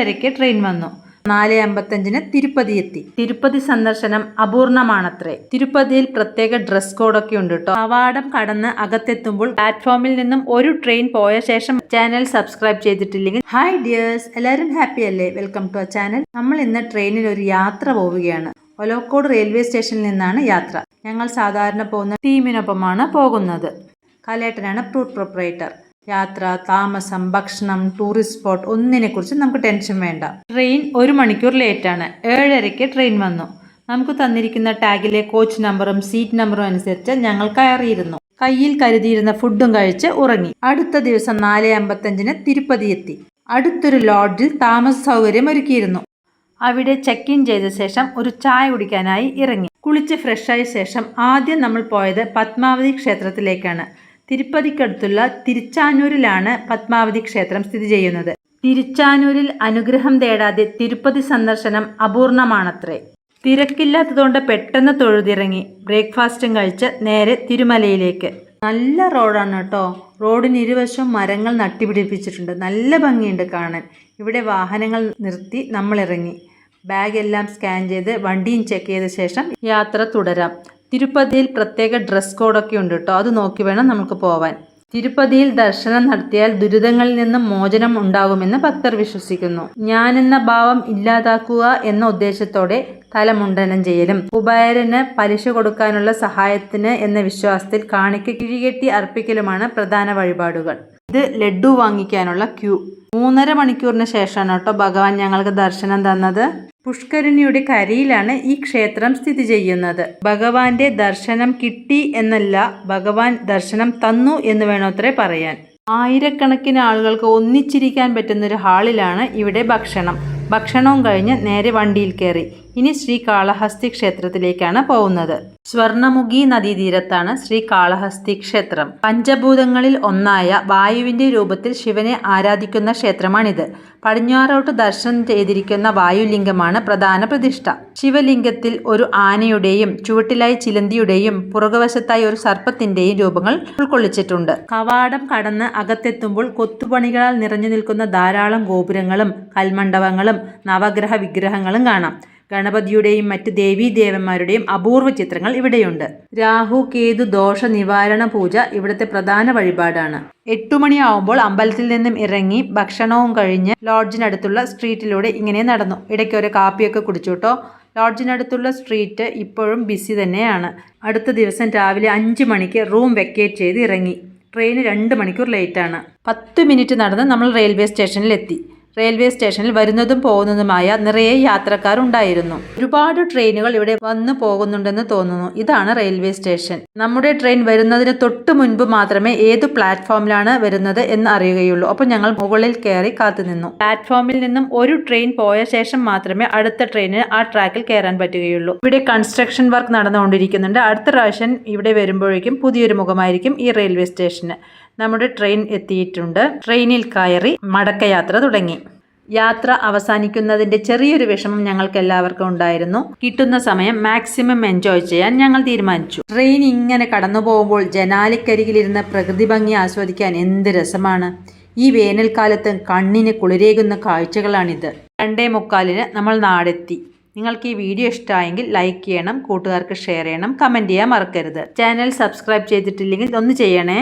7:30 train വന്നു. 4:55 തിരുപ്പതി എത്തി. തിരുപ്പതി സന്ദർശനം അപൂർണമാണത്രേ. തിരുപ്പതിയിൽ പ്രത്യേക ഡ്രസ് കോഡൊക്കെ ഉണ്ട് കേട്ടോ. കവാടം കടന്ന് അകത്തെത്തുമ്പോൾ പ്ലാറ്റ്ഫോമിൽ നിന്നും ഒരു ട്രെയിൻ പോയ ശേഷം ചാനൽ സബ്സ്ക്രൈബ് ചെയ്തിട്ടില്ലെങ്കിൽ ഹായ് ഡിയേഴ്സ്, എല്ലാവരും ഹാപ്പി അല്ലേ? Welcome to our channel. നമ്മൾ ഇന്ന് ട്രെയിനിൽ ഒരു യാത്ര പോവുകയാണ്. ഒലവക്കോട് റെയിൽവേ സ്റ്റേഷനിൽ നിന്നാണ് യാത്ര. ഞങ്ങൾ സാധാരണ പോകുന്ന ടീമിനൊപ്പമാണ് പോകുന്നത്. കലേട്ടനാണ് റൂട്ട് പ്രൊപ്പറേറ്റർ. യാത്ര, താമസം, ഭക്ഷണം, ടൂറിസ്റ്റ് സ്പോട്ട് ഒന്നിനെക്കുറിച്ച് നമുക്ക് ടെൻഷൻ വേണ്ട. ട്രെയിൻ 1 മണിക്കൂർ ലേറ്റാണ്. 7:30 ട്രെയിൻ വന്നു. നമുക്ക് തന്നിരിക്കുന്ന ടാഗിലെ കോച്ച് നമ്പറും സീറ്റ് നമ്പറും അനുസരിച്ച് ഞങ്ങൾ കയറിയിരുന്നു. കയ്യിൽ കരുതിയിരുന്ന ഫുഡും കഴിച്ച് ഉറങ്ങി. അടുത്ത ദിവസം 4:55 തിരുപ്പതി എത്തി. അടുത്തൊരു ലോഡ്ജിൽ താമസ സൗകര്യം ഒരുക്കിയിരുന്നു. അവിടെ ചെക്ക് ഇൻ ചെയ്ത ശേഷം ഒരു ചായ കുടിക്കാനായി ഇറങ്ങി. കുളിച്ച് ഫ്രഷായ ശേഷം ആദ്യം നമ്മൾ പോയത് പത്മാവതി ക്ഷേത്രത്തിലേക്കാണ്. തിരുപ്പതിക്കടുത്തുള്ള തിരുച്ചാനൂരിലാണ് പത്മാവതി ക്ഷേത്രം സ്ഥിതി ചെയ്യുന്നത്. തിരുച്ചാനൂരിൽ അനുഗ്രഹം തേടാതെ തിരുപ്പതി സന്ദർശനം അപൂർണമാണത്രേ. തിരക്കില്ലാത്തതുകൊണ്ട് പെട്ടെന്ന് തൊഴുതിറങ്ങി ബ്രേക്ക്ഫാസ്റ്റും കഴിച്ച് നേരെ തിരുമലയിലേക്ക്. നല്ല റോഡാണ് കേട്ടോ. റോഡിന് ഇരുവശവും മരങ്ങൾ നട്ടുപിടിപ്പിച്ചിട്ടുണ്ട്. നല്ല ഭംഗിയുണ്ട് കാണാൻ. ഇവിടെ വാഹനങ്ങൾ നിർത്തി നമ്മൾ ഇറങ്ങി. ബാഗ് എല്ലാം സ്കാൻ ചെയ്ത് വണ്ടിയും ചെക്ക് ചെയ്ത ശേഷം യാത്ര തുടരാം. തിരുപ്പതിയിൽ പ്രത്യേക ഡ്രസ് കോഡൊക്കെ ഉണ്ട് കേട്ടോ. അത് നോക്കി വേണം നമുക്ക് പോവാൻ. തിരുപ്പതിയിൽ ദർശനം നടത്തിയാൽ ദുരിതങ്ങളിൽ നിന്നും മോചനം ഉണ്ടാകുമെന്ന് ഭക്തർ വിശ്വസിക്കുന്നു. ഞാനെന്ന ഭാവം ഇല്ലാതാക്കുക എന്ന ഉദ്ദേശത്തോടെ തലമുണ്ടനം ചെയ്യലും കുബേരന് പലിശ കൊടുക്കാനുള്ള സഹായത്തിന് എന്ന വിശ്വാസത്തിൽ കാണിക്ക് കിഴികെട്ടി അർപ്പിക്കലുമാണ് പ്രധാന വഴിപാടുകൾ. ഇത് ലഡ്ഡു വാങ്ങിക്കാനുള്ള ക്യൂ. 3.5 മണിക്കൂറിന് ശേഷമാണ് കേട്ടോ ഭഗവാൻ ഞങ്ങൾക്ക് ദർശനം തന്നത്. പുഷ്കരണിയുടെ കരയിലാണ് ഈ ക്ഷേത്രം സ്ഥിതി ചെയ്യുന്നത്. ഭഗവാന്റെ ദർശനം കിട്ടി എന്നല്ല, ഭഗവാൻ ദർശനം തന്നു എന്ന് വേണോത്രേ പറയാൻ. ആയിരക്കണക്കിന് ആളുകൾക്ക് ഒന്നിച്ചിരിക്കാൻ പറ്റുന്നൊരു ഹാളിലാണ് ഇവിടെ ഭക്ഷണവും കഴിഞ്ഞ് നേരെ വണ്ടിയിൽ കയറി. ഇനി ശ്രീകാളഹസ്തി ക്ഷേത്രത്തിലേക്കാണ് പോകുന്നത്. സ്വർണമുഖി നദീതീരത്താണ് ശ്രീകാളഹസ്തി ക്ഷേത്രം. പഞ്ചഭൂതങ്ങളിൽ ഒന്നായ വായുവിന്റെ രൂപത്തിൽ ശിവനെ ആരാധിക്കുന്ന ക്ഷേത്രമാണിത്. പടിഞ്ഞാറോട്ട് ദർശനം ചെയ്തിരിക്കുന്ന വായുലിംഗമാണ് പ്രധാന പ്രതിഷ്ഠ. ശിവലിംഗത്തിൽ ഒരു ആനയുടെയും ചുവട്ടിലായി ചിലന്തിയുടെയും പുറകുവശത്തായി ഒരു സർപ്പത്തിന്റെയും രൂപങ്ങൾ ഉൾക്കൊള്ളിച്ചിട്ടുണ്ട്. കവാടം കടന്ന് അകത്തെത്തുമ്പോൾ കൊത്തുപണികളാൽ നിറഞ്ഞു നിൽക്കുന്ന ധാരാളം ഗോപുരങ്ങളും കൽമണ്ഡപങ്ങളും നവഗ്രഹ വിഗ്രഹങ്ങളും കാണാം. ഗണപതിയുടെയും മറ്റ് ദേവീദേവന്മാരുടെയും അപൂർവ ചിത്രങ്ങൾ ഇവിടെയുണ്ട്. രാഹു കേതു ദോഷ നിവാരണ പൂജ ഇവിടുത്തെ പ്രധാന വഴിപാടാണ്. 8 മണിയാവുമ്പോൾ അമ്പലത്തിൽ നിന്നും ഇറങ്ങി ഭക്ഷണവും കഴിഞ്ഞ് ലോഡ്ജിനടുത്തുള്ള സ്ട്രീറ്റിലൂടെ ഇങ്ങനെ നടന്നു. ഇടയ്ക്ക് ഒരു കാപ്പിയൊക്കെ കുടിച്ചു കേട്ടോ. ലോഡ്ജിനടുത്തുള്ള സ്ട്രീറ്റ് ഇപ്പോഴും ബിസി തന്നെയാണ്. അടുത്ത ദിവസം രാവിലെ 5 മണിക്ക് റൂം വെക്കേറ്റ് ചെയ്ത് ഇറങ്ങി. ട്രെയിൻ 2 മണിക്കൂർ ലേറ്റാണ്. 10 മിനിറ്റ് നടന്ന് നമ്മൾ റെയിൽവേ സ്റ്റേഷനിലെത്തി. റെയിൽവേ സ്റ്റേഷനിൽ വരുന്നതും പോകുന്നതുമായ നിറയെ യാത്രക്കാർ ഉണ്ടായിരുന്നു. ഒരുപാട് ട്രെയിനുകൾ ഇവിടെ വന്നു പോകുന്നുണ്ടെന്ന് തോന്നുന്നു. ഇതാണ് റെയിൽവേ സ്റ്റേഷൻ. നമ്മുടെ ട്രെയിൻ വരുന്നതിന് തൊട്ട് മുൻപ് മാത്രമേ ഏതു പ്ലാറ്റ്ഫോമിലാണ് വരുന്നത് എന്ന് അറിയുകയുള്ളൂ. അപ്പോൾ ഞങ്ങൾ മുകളിൽ കയറി കാത്തുനിന്നു. പ്ലാറ്റ്ഫോമിൽ നിന്നും ഒരു ട്രെയിൻ പോയ ശേഷം മാത്രമേ അടുത്ത ട്രെയിനിന് ആ ട്രാക്കിൽ കയറാൻ പറ്റുകയുള്ളൂ. ഇവിടെ കൺസ്ട്രക്ഷൻ വർക്ക് നടന്നുകൊണ്ടിരിക്കുന്നുണ്ട്. അടുത്ത പ്രാവശ്യം ഇവിടെ വരുമ്പോഴേക്കും പുതിയൊരു മുഖമായിരിക്കും ഈ റെയിൽവേ സ്റ്റേഷന്. നമ്മുടെ ട്രെയിൻ എത്തിയിട്ടുണ്ട്. ട്രെയിനിൽ കയറി മടക്കയാത്ര തുടങ്ങി. യാത്ര അവസാനിക്കുന്നതിന്റെ ചെറിയൊരു വിഷമം ഞങ്ങൾക്ക് എല്ലാവർക്കും ഉണ്ടായിരുന്നു. കിട്ടുന്ന സമയം മാക്സിമം എൻജോയ് ചെയ്യാൻ ഞങ്ങൾ തീരുമാനിച്ചു. ട്രെയിൻ ഇങ്ങനെ കടന്നു പോകുമ്പോൾ ജനാലക്കരികിലിരുന്ന് പ്രകൃതി ഭംഗി ആസ്വദിക്കാൻ എന്ത് രസമാണ്. ഈ വേനൽക്കാലത്ത് കണ്ണിന് കുളിരേകുന്ന കാഴ്ചകളാണിത്. 2:45 നമ്മൾ നാടെത്തി. നിങ്ങൾക്ക് ഈ വീഡിയോ ഇഷ്ടമായെങ്കിൽ ലൈക്ക് ചെയ്യണം, കൂട്ടുകാർക്ക് ഷെയർ ചെയ്യണം, കമൻറ്റ് ചെയ്യാൻ മറക്കരുത്. ചാനൽ സബ്സ്ക്രൈബ് ചെയ്തിട്ടില്ലെങ്കിൽ ഒന്ന് ചെയ്യണേ.